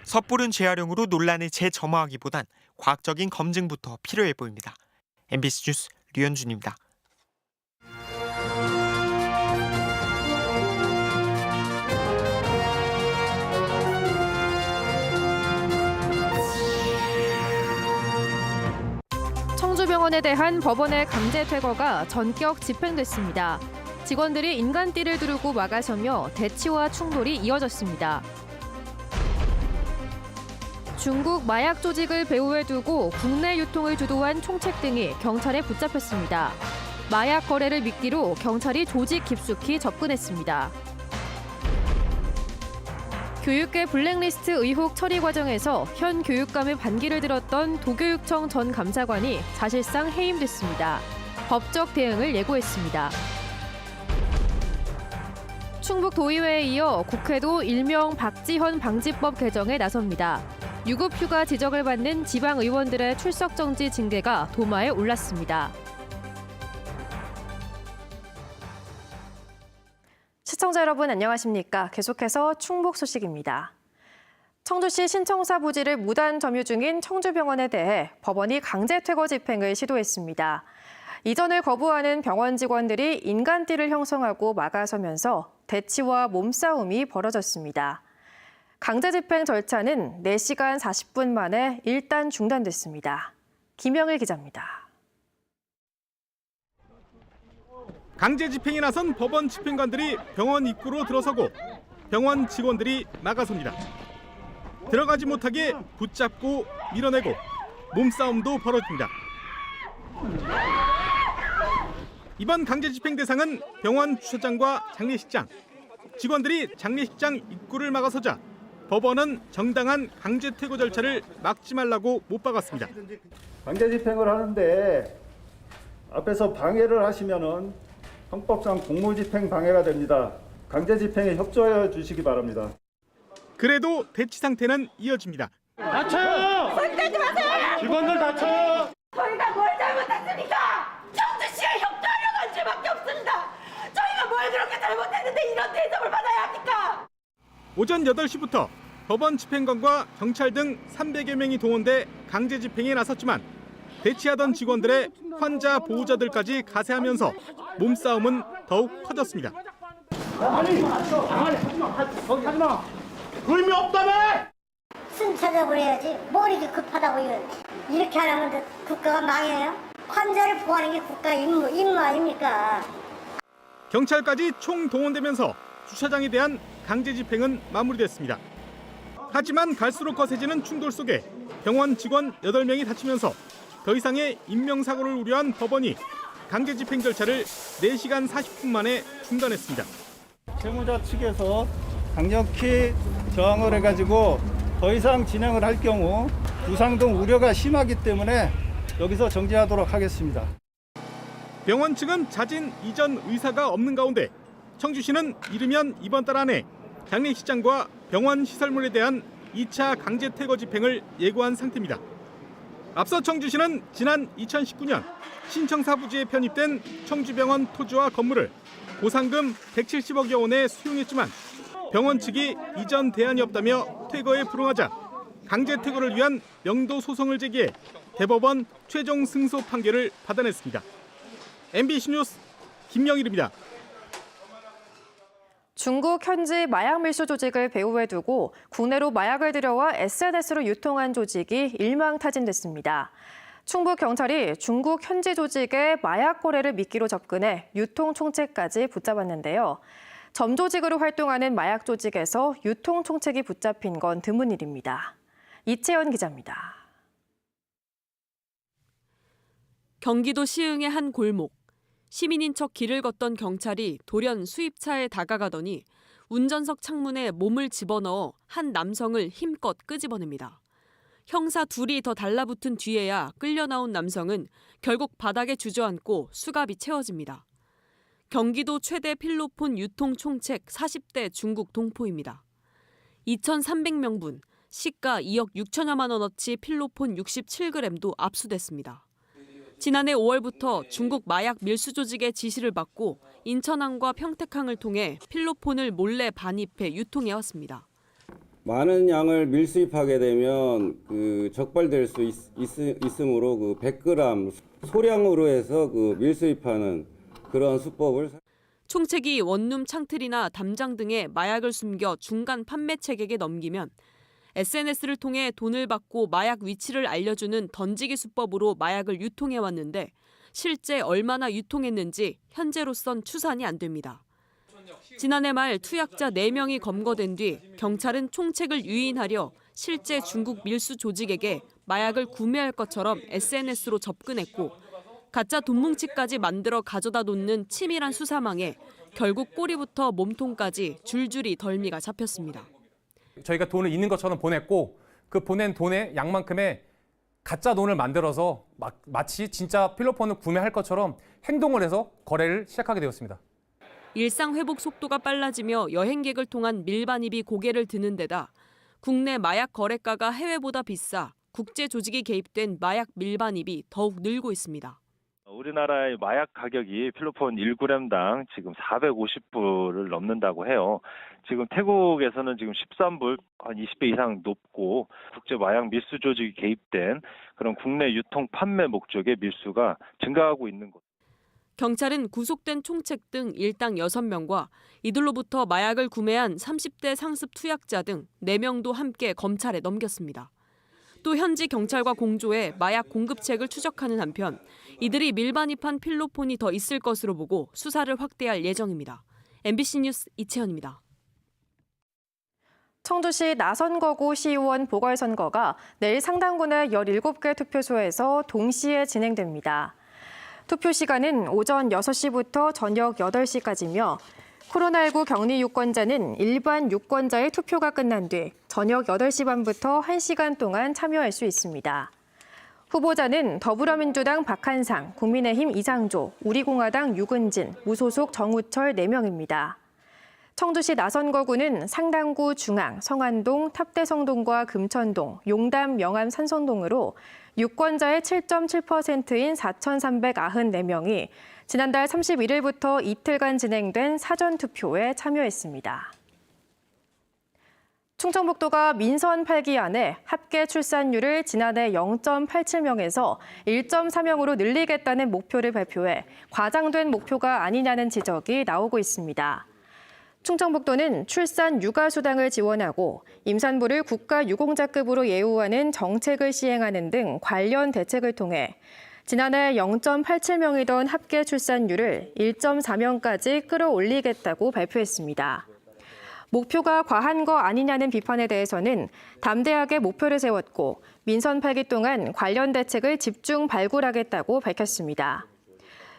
섣부른 재활용으로 논란을 재점화하기보단 과학적인 검증부터 필요해 보입니다. MBC 뉴스 류현준입니다. 청주병원에 대한 법원의 강제 퇴거가 전격 집행됐습니다. 직원들이 인간띠를 두르고 막아서며 대치와 충돌이 이어졌습니다. 중국 마약 조직을 배후에 두고 국내 유통을 주도한 총책 등이 경찰에 붙잡혔습니다. 마약 거래를 미끼로 경찰이 조직 깊숙이 접근했습니다. 교육계 블랙리스트 의혹 처리 과정에서 현 교육감의 반기를 들었던 도교육청 전 감사관이 사실상 해임됐습니다. 법적 대응을 예고했습니다. 충북도의회에 이어 국회도 일명 박지현 방지법 개정에 나섭니다. 유급휴가 지적을 받는 지방의원들의 출석 정지 징계가 도마에 올랐습니다. 시청자 여러분 안녕하십니까? 계속해서 충북 소식입니다. 청주시 신청사 부지를 무단 점유 중인 청주병원에 대해 법원이 강제 퇴거 집행을 시도했습니다. 이전을 거부하는 병원 직원들이 인간띠를 형성하고 막아서면서 대치와 몸싸움이 벌어졌습니다. 강제 집행 절차는 4시간 40분 만에 일단 중단됐습니다. 김영일 기자입니다. 강제 집행에 나선 법원 집행관들이 병원 입구로 들어서고 병원 직원들이 나가섭니다. 들어가지 못하게 붙잡고 밀어내고 몸싸움도 벌어집니다. 이번 강제 집행 대상은 병원 주차장과 장례식장. 직원들이 장례식장 입구를 막아서자 법원은 정당한 강제 퇴거 절차를 막지 말라고 못 박았습니다. 강제 집행을 하는데 앞에서 방해를 하시면은 형법상 공무집행 방해가 됩니다. 강제 집행에 협조해 주시기 바랍니다. 그래도 대치 상태는 이어집니다. 다쳐요! 손대지 마세요! 직원들 다쳐요! 저희가 뭘 잘못했습니까? 청주시가 협조하려고 한 죄밖에 없습니다. 저희가 뭘 그렇게 잘못했는데 이런 대접을 받아야 합니까? 오전 8시부터 법원 집행관과 경찰 등 300여 명이 동원돼 강제 집행에 나섰지만 대치하던 직원들의 환자 보호자들까지 가세하면서 몸싸움은 더욱 커졌습니다. 아니, 거기 하지 마! 의미 없다며! 숨 찾아버려야지. 뭘 이렇게 급하다고 이렇게 하려면 국가가 망해요? 환자를 보호하는 게 국가 임무 아닙니까? 경찰까지 총동원되면서 주차장에 대한 강제 집행은 마무리됐습니다. 하지만 갈수록 거세지는 충돌 속에 병원 직원 8명이 다치면서 더 이상의 인명사고를 우려한 법원이 강제 집행 절차를 4시간 40분 만에 중단했습니다. 채무자 측에서 강력히 저항을 해가지고 더 이상 진행을 할 경우 부상 등 우려가 심하기 때문에 여기서 정지하도록 하겠습니다. 병원 측은 자진 이전 의사가 없는 가운데 청주시는 이르면 이번 달 안에 장례식장과 병원 시설물에 대한 2차 강제 퇴거 집행을 예고한 상태입니다. 앞서 청주시는 지난 2019년 신청사 부지에 편입된 청주병원 토지와 건물을 보상금 170억여 원에 수용했지만 병원 측이 이전 대안이 없다며 퇴거에 불응하자 강제 퇴거를 위한 명도 소송을 제기해 대법원 최종 승소 판결을 받아냈습니다. MBC 뉴스 김영일입니다. 중국 현지 마약 밀수 조직을 배후에 두고 국내로 마약을 들여와 SNS로 유통한 조직이 일망타진됐습니다. 충북경찰이 중국 현지 조직의 마약 거래를 미끼로 접근해 유통 총책까지 붙잡았는데요. 점조직으로 활동하는 마약 조직에서 유통 총책이 붙잡힌 건 드문 일입니다. 이채연 기자입니다. 경기도 시흥의 한 골목. 시민인 척 길을 걷던 경찰이 돌연 수입차에 다가가더니 운전석 창문에 몸을 집어넣어 한 남성을 힘껏 끄집어냅니다. 형사 둘이 더 달라붙은 뒤에야 끌려 나온 남성은 결국 바닥에 주저앉고 수갑이 채워집니다. 경기도 최대 필로폰 유통 총책 40대 중국 동포입니다. 2,300명분, 시가 2억 6천여만 원어치 필로폰 67g도 압수됐습니다. 지난해 5월부터 중국 마약 밀수 조직의 지시를 받고 인천항과 평택항을 통해 필로폰을 몰래 반입해 유통해왔습니다. 많은 양을 밀수입하게 되면 그 적발될 수 있으므로 그 100g 소량으로 해서 그 밀수입하는 그런 수법을. 총책이 원룸 창틀이나 담장 등에 마약을 숨겨 중간 판매 체계에 넘기면 SNS를 통해 돈을 받고 마약 위치를 알려주는 던지기 수법으로 마약을 유통해 왔는데 실제 얼마나 유통했는지 현재로선 추산이 안 됩니다. 지난해 말 투약자 4명이 검거된 뒤 경찰은 총책을 유인하려 실제 중국 밀수 조직에게 마약을 구매할 것처럼 SNS로 접근했고 가짜 돈뭉치까지 만들어 가져다 놓는 치밀한 수사망에 결국 꼬리부터 몸통까지 줄줄이 덜미가 잡혔습니다. 저희가 돈을 있는 것처럼 보냈고 그 보낸 돈의 양만큼의 가짜 돈을 만들어서 마치 진짜 필로폰을 구매할 것처럼 행동을 해서 거래를 시작하게 되었습니다. 일상 회복 속도가 빨라지며 여행객을 통한 밀반입이 고개를 드는 데다 국내 마약 거래가가 해외보다 비싸 국제 조직이 개입된 마약 밀반입이 더욱 늘고 있습니다. 우리나라의 마약 가격이 필로폰 1g당 지금 450불을 넘는다고 해요. 지금 태국에서는 지금 13불, 한 20배 이상 높고 국제 마약 밀수 조직이 개입된 그런 국내 유통 판매 목적의 밀수가 증가하고 있는 것. 경찰은 구속된 총책 등 일당 6명과 이들로부터 마약을 구매한 30대 상습 투약자 등 4명도 함께 검찰에 넘겼습니다. 또 현지 경찰과 공조해 마약 공급책을 추적하는 한편 이들이 밀반입한 필로폰이 더 있을 것으로 보고 수사를 확대할 예정입니다. MBC 뉴스 이채연입니다. 청주시 나선거구 시의원 보궐선거가 내일 상당구 내 17개 투표소에서 동시에 진행됩니다. 투표 시간은 오전 6시부터 저녁 8시까지며 코로나19 격리 유권자는 일반 유권자의 투표가 끝난 뒤 저녁 8시 반부터 1시간 동안 참여할 수 있습니다. 후보자는 더불어민주당 박한상, 국민의힘 이상조, 우리공화당 유근진, 무소속 정우철 4명입니다. 청주시 나선거구는 상당구 중앙, 성안동, 탑대성동과 금천동, 용담, 명암, 산성동으로 유권자의 7.7%인 4,394명이 지난달 31일부터 이틀간 진행된 사전투표에 참여했습니다. 충청북도가 민선 8기 안에 합계 출산율을 지난해 0.87명에서 1.4명으로 늘리겠다는 목표를 발표해 과장된 목표가 아니냐는 지적이 나오고 있습니다. 충청북도는 출산 육아수당을 지원하고 임산부를 국가유공자급으로 예우하는 정책을 시행하는 등 관련 대책을 통해 지난해 0.87명이던 합계 출산율을 1.4명까지 끌어올리겠다고 발표했습니다. 목표가 과한 거 아니냐는 비판에 대해서는 담대하게 목표를 세웠고 민선 8기 동안 관련 대책을 집중 발굴하겠다고 밝혔습니다.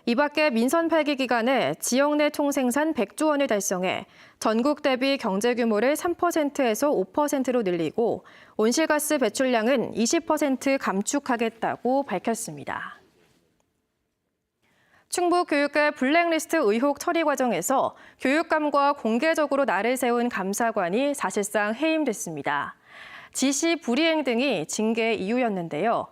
이 밖에 민선 8기 기간에 지역 내 총생산 100조 원을 달성해 전국 대비 경제 규모를 3%에서 5%로 늘리고 온실가스 배출량은 20% 감축하겠다고 밝혔습니다. 충북 교육계 블랙리스트 의혹 처리 과정에서 교육감과 공개적으로 날을 세운 감사관이 사실상 해임됐습니다. 지시 불이행 등이 징계 이유였는데요.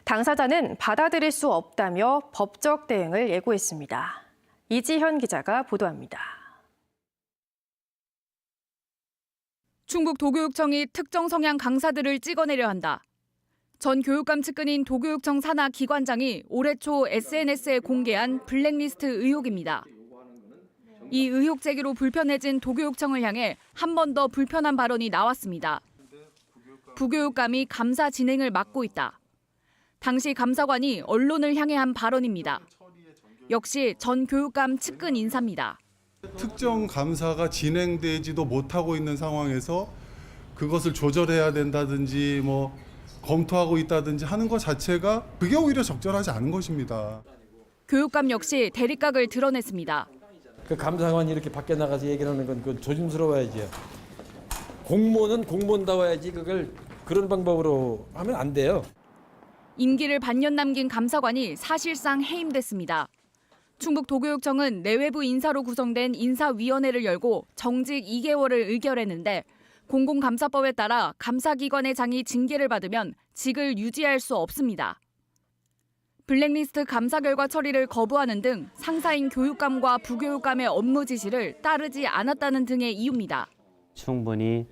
당사자는 받아들일 수 없다며 법적 대응을 예고했습니다. 이지현 기자가 보도합니다. 충북 도교육청이 특정 성향 강사들을 찍어내려 한다. 전 교육감 측근인 도교육청 산하 기관장이 올해 초 SNS에 공개한 블랙리스트 의혹입니다. 이 의혹 제기로 불편해진 도교육청을 향해 한 번 더 불편한 발언이 나왔습니다. 부교육감이 감사 진행을 막고 있다. 당시 감사관이 언론을 향해 한 발언입니다. 역시 전 교육감 측근 인사입니다. 특정 감사가 진행되지도 못하고 있는 상황에서 그것을 조절해야 된다든지 검토하고 있다든지 하는 것 자체가 그게 오히려 적절하지 않은 것입니다. 교육감 역시 대립각을 드러냈습니다. 그 감사관이 이렇게 밖에 나가서 얘기하는 건 그건 조심스러워야지요. 공무원은 공무원다워야지 그걸 그런 방법으로 하면 안 돼요. 임기를 반년 남긴 감사관이 사실상 해임됐습니다. 충북 도교육청은 내외부 인사로 구성된 인사위원회를 열고 정직 2개월을 의결했는데 공공감사법에 따라 감사기관의 장이 징계를 받으면 직을 유지할 수 없습니다. 블랙리스트 감사 결과 처리를 거부하는 등 상사인 교육감과 부교육감의 업무 지시를 따르지 않았다는 등의 이유입니다. 충분히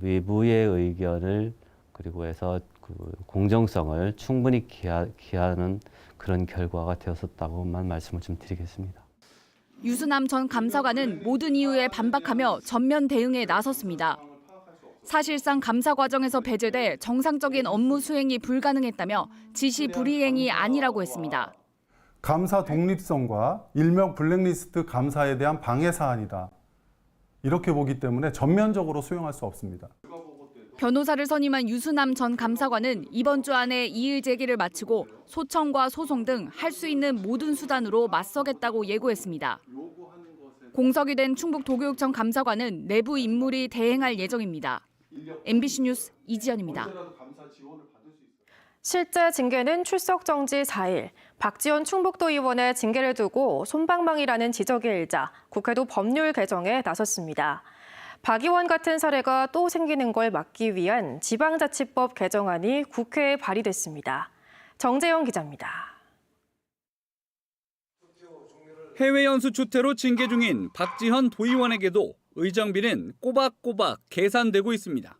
외부의 의견을 그리고 해서 그 공정성을 충분히 기하는 그런 결과가 되었었다고만 말씀을 좀 드리겠습니다. 유수남 전 감사관은 모든 이유에 반박하며 전면 대응에 나섰습니다. 사실상 감사 과정에서 배제돼 정상적인 업무 수행이 불가능했다며 지시 불이행이 아니라고 했습니다. 감사 독립성과 일명 블랙리스트 감사에 대한 방해 사안이다. 이렇게 보기 때문에 전면적으로 수용할 수 없습니다. 변호사를 선임한 유수남 전 감사관은 이번 주 안에 이의 제기를 마치고 소청과 소송 등 할 수 있는 모든 수단으로 맞서겠다고 예고했습니다. 공석이 된 충북 도교육청 감사관은 내부 인물이 대행할 예정입니다. MBC 뉴스 이지연입니다. 실제 징계는 출석 정지 4일, 박지원 충북도의원의 징계를 두고 솜방망이라는 지적이 일자 국회도 법률 개정에 나섰습니다. 박 의원 같은 사례가 또 생기는 걸 막기 위한 지방자치법 개정안이 국회에 발의됐습니다. 정재영 기자입니다. 해외 연수 추태로 징계 중인 박지현 도의원에게도 의정비는 꼬박꼬박 계산되고 있습니다.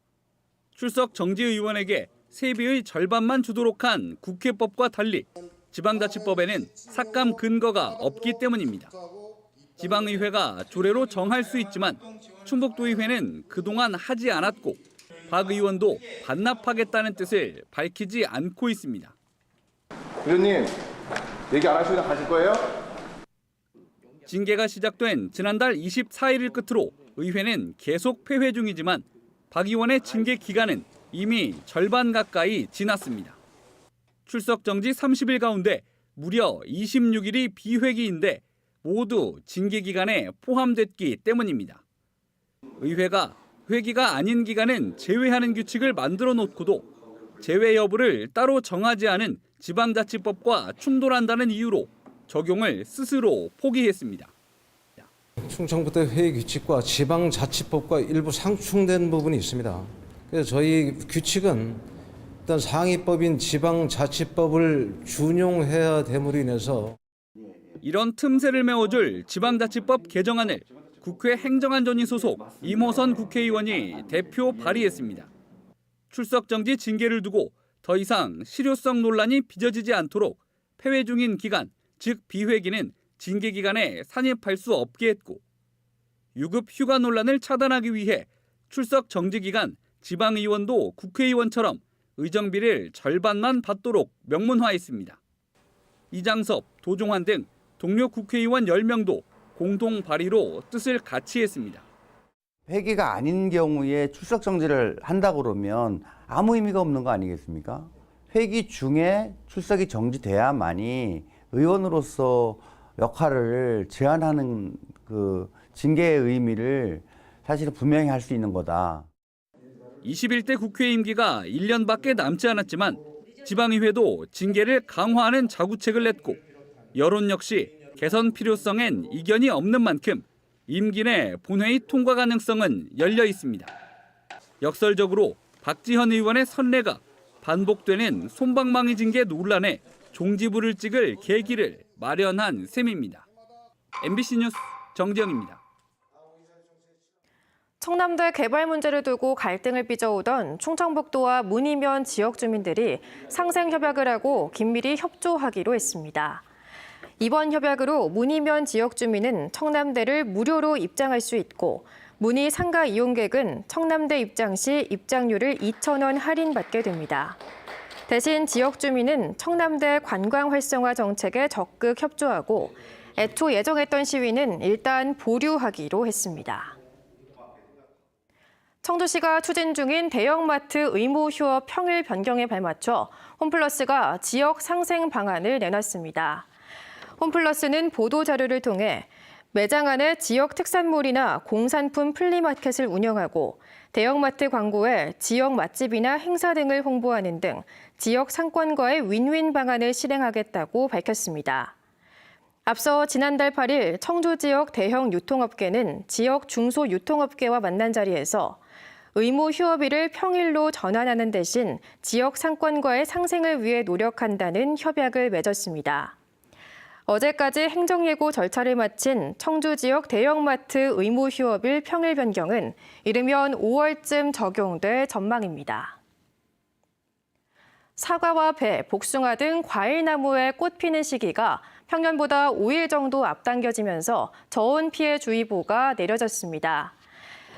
출석 정지 의원에게 세비의 절반만 주도록 한 국회법과 달리 지방자치법에는 삭감 근거가 없기 때문입니다. 지방의회가 조례로 정할 수 있지만 충북도의회는 그동안 하지 않았고 박 의원도 반납하겠다는 뜻을 밝히지 않고 있습니다. 의원님, 얘기 안 하시고 가실 거예요? 징계가 시작된 지난달 24일을 끝으로 의회는 계속 폐회 중이지만 박 의원의 징계 기간은 이미 절반 가까이 지났습니다. 출석 정지 30일 가운데 무려 26일이 비회기인데 모두 징계 기간에 포함됐기 때문입니다. 의회가 회기가 아닌 기간은 제외하는 규칙을 만들어 놓고도 제외 여부를 따로 정하지 않은 지방자치법과 충돌한다는 이유로 적용을 스스로 포기했습니다. 충청부터 회의 규칙과 지방자치법과 일부 상충된 부분이 있습니다. 그래서 저희 규칙은 일단 상위법인 지방자치법을 준용해야 됨으로 인해서 이런 틈새를 메워줄 지방자치법 개정안을 국회 행정안전위 소속 임호선 국회의원이 대표 발의했습니다. 출석 정지 징계를 두고 더 이상 실효성 논란이 빚어지지 않도록 폐회 중인 기간, 즉 비회기는 징계 기간에 산입할 수 없게 했고 유급 휴가 논란을 차단하기 위해 출석 정지 기간 지방의원도 국회의원처럼 의정비를 절반만 받도록 명문화했습니다. 이장섭, 도종환 등 동료 국회의원 10명도 공동 발의로 뜻을 같이 했습니다. 회기가 아닌 경우에 출석 정지를 한다 그러면 아무 의미가 없는 거 아니겠습니까? 회기 중에 출석이 정지돼야만이 의원으로서 역할을 제한하는 그 징계의 의미를 사실은 분명히 할 수 있는 거다. 21대 국회 임기가 1년밖에 남지 않았지만 지방의회도 징계를 강화하는 자구책을 냈고 여론 역시 개선 필요성엔 이견이 없는 만큼 임기 내 본회의 통과 가능성은 열려 있습니다. 역설적으로 박지현 의원의 선례가 반복되는 솜방망이 징계 논란에 종지부를 찍을 계기를 마련한 셈입니다. MBC 뉴스 정재영입니다. 청남대 개발 문제를 두고 갈등을 빚어오던 충청북도와 문이면 지역 주민들이 상생 협약을 하고 긴밀히 협조하기로 했습니다. 이번 협약으로 문이면 지역 주민은 청남대를 무료로 입장할 수 있고 문이 상가 이용객은 청남대 입장 시 입장료를 2,000원 할인받게 됩니다. 대신 지역 주민은 청남대 관광 활성화 정책에 적극 협조하고 애초 예정했던 시위는 일단 보류하기로 했습니다. 청주시가 추진 중인 대형마트 의무 휴업 평일 변경에 발맞춰 홈플러스가 지역 상생 방안을 내놨습니다. 홈플러스는 보도자료를 통해 매장 안에 지역 특산물이나 공산품 플리마켓을 운영하고 대형마트 광고에 지역 맛집이나 행사 등을 홍보하는 등 지역 상권과의 윈윈 방안을 실행하겠다고 밝혔습니다. 앞서 지난달 8일 청주 지역 대형 유통업계는 지역 중소유통업계와 만난 자리에서 의무 휴업일을 평일로 전환하는 대신 지역 상권과의 상생을 위해 노력한다는 협약을 맺었습니다. 어제까지 행정예고 절차를 마친 청주 지역 대형마트 의무 휴업일 평일 변경은 이르면 5월쯤 적용될 전망입니다. 사과와 배, 복숭아 등 과일나무의 꽃 피는 시기가 평년보다 5일 정도 앞당겨지면서 저온 피해 주의보가 내려졌습니다.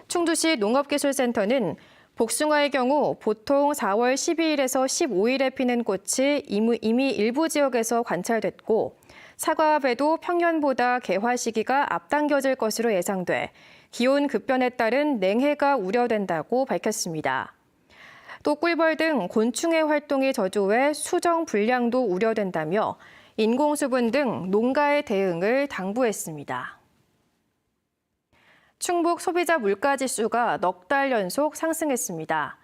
충주시 농업기술센터는 복숭아의 경우 보통 4월 12일에서 15일에 피는 꽃이 이미 일부 지역에서 관찰됐고 사과와 배도 평년보다 개화 시기가 앞당겨질 것으로 예상돼 기온 급변에 따른 냉해가 우려된다고 밝혔습니다. 또 꿀벌 등 곤충의 활동이 저조해 수정 불량도 우려된다며 인공수분 등 농가의 대응을 당부했습니다. 충북 소비자 물가지수가 넉 달 연속 상승했습니다.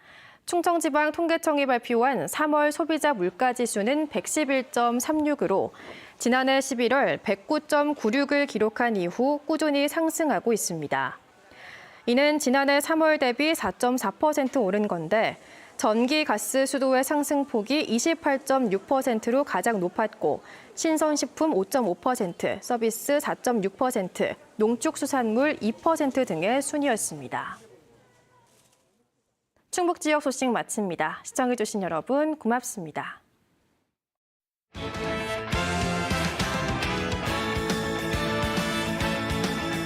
충청지방통계청이 발표한 3월 소비자 물가지수는 111.36으로 지난해 11월 109.96을 기록한 이후 꾸준히 상승하고 있습니다. 이는 지난해 3월 대비 4.4% 오른 건데 전기, 가스, 수도의 상승폭이 28.6%로 가장 높았고 신선식품 5.5%, 서비스 4.6%, 농축수산물 2% 등의 순이었습니다. 충북 지역 소식 마칩니다. 시청해주신 여러분 고맙습니다.